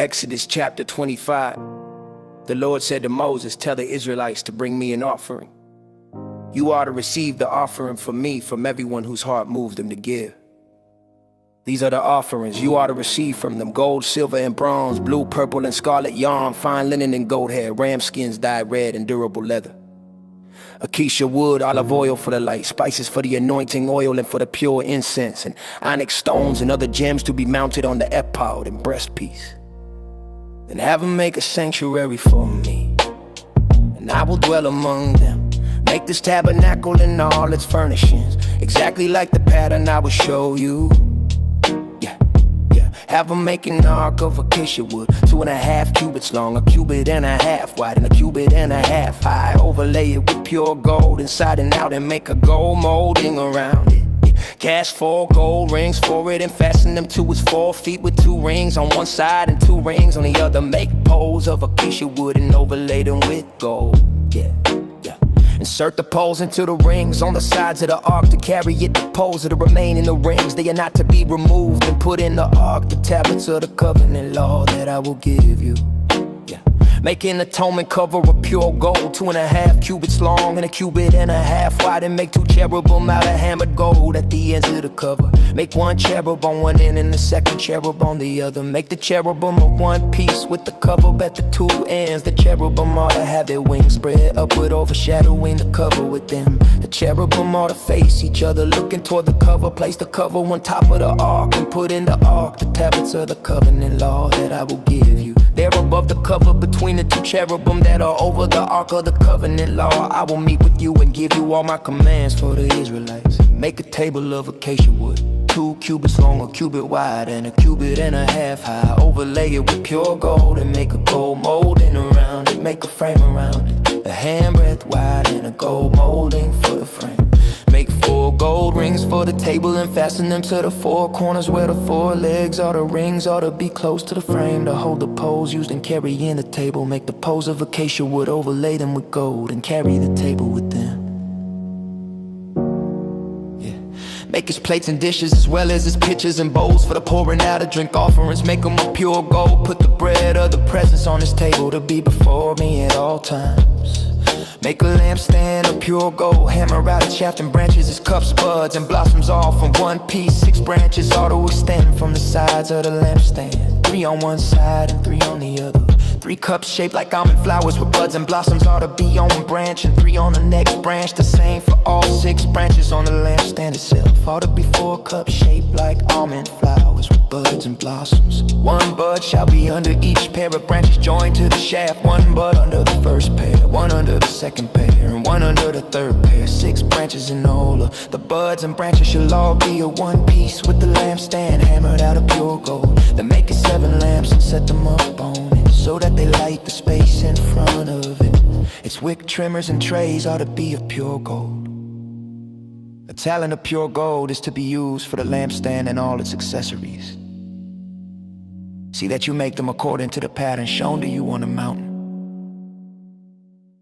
Exodus chapter 25. The Lord said to Moses, "Tell the Israelites to bring me an offering. You are to receive the offering from me from everyone whose heart moved them to give. These are the offerings you are to receive from them: gold, silver, and bronze, blue, purple, and scarlet yarn, fine linen and goat hair, ram skins dyed red, and durable leather. Acacia wood, olive oil for the light, spices for the anointing oil and for the pure incense, and onyx stones and other gems to be mounted on the ephod and breastpiece. Then have them make a sanctuary for me, and I will dwell among them. Make this tabernacle and all its furnishings exactly like the pattern I will show you. Have them make an ark of acacia wood, 2.5 cubits long, 1.5 cubits wide, and 1.5 cubits high. Overlay it with pure gold inside and out, and make a gold molding around it. Cast 4 gold rings for it and fasten them to its 4 feet with 2 rings on one side and 2 rings on the other. Make poles of acacia wood and overlay them with gold. Insert the poles into the rings on the sides of the ark to carry it. The poles are to remain in the rings, they are not to be removed, and put in the ark the tablets of the covenant law that I will give you. Make an atonement cover of pure gold, 2.5 cubits long and 1.5 cubits wide, and make 2 cherubim out of hammered gold at the ends of the cover. Make 1 cherub on one end and the 2nd cherub on the other. Make the cherubim of one piece with the cover at the 2 ends. The cherubim ought to have their wings spread upward, overshadowing the cover with them. The cherubim ought to face each other, looking toward the cover. Place the cover on top of the ark, and put in the ark the tablets of the covenant law that I will give you. They're above the cover between the 2 cherubim that are over the ark of the covenant law. I will meet with you and give you all my commands for the Israelites. Make a table of acacia wood, 2 cubits long, 1 cubit wide, and 1.5 cubits high. Overlay it with pure gold and make a gold molding around it. Make a frame around it, a handbreadth wide, and a gold molding for the frame. Make 4 gold rings for the table and fasten them to the 4 corners where the 4 legs are. The rings ought to be close to the frame to hold the poles used in carrying the table. Make the poles of acacia wood, overlay them with gold, and carry the table with them. Make his plates and dishes as well as his pitchers and bowls for the pouring out of drink offerings. Make them of pure gold. Put the bread of the presence on his table to be before me at all times. Make a lampstand of pure gold, hammer out its shaft and branches, its cups, buds, and blossoms all from one piece. 6 branches ought to extend from the sides of the lampstand, 3 on one side and 3 on the other. 3 cups shaped like almond flowers with buds and blossoms ought to be on one branch, and 3 on the next branch. The same for all 6 branches on the lampstand itself. Ought to be 4 cups shaped like almond flowers with buds and blossoms. 1 bud shall be under each pair of branches joined to the shaft. 1 bud under the first pair, 1 under the second pair, and 1 under the third pair. 6 branches in all. The buds and branches shall all be of one piece with the lampstand hammered out of pure gold. Then make it 7 lamps and set them up on it, so that they light the space in front of it. Its wick trimmers and trays ought to be of pure gold. A talent of pure gold is to be used for the lampstand and all its accessories. See that you make them according to the pattern shown to you on the mountain.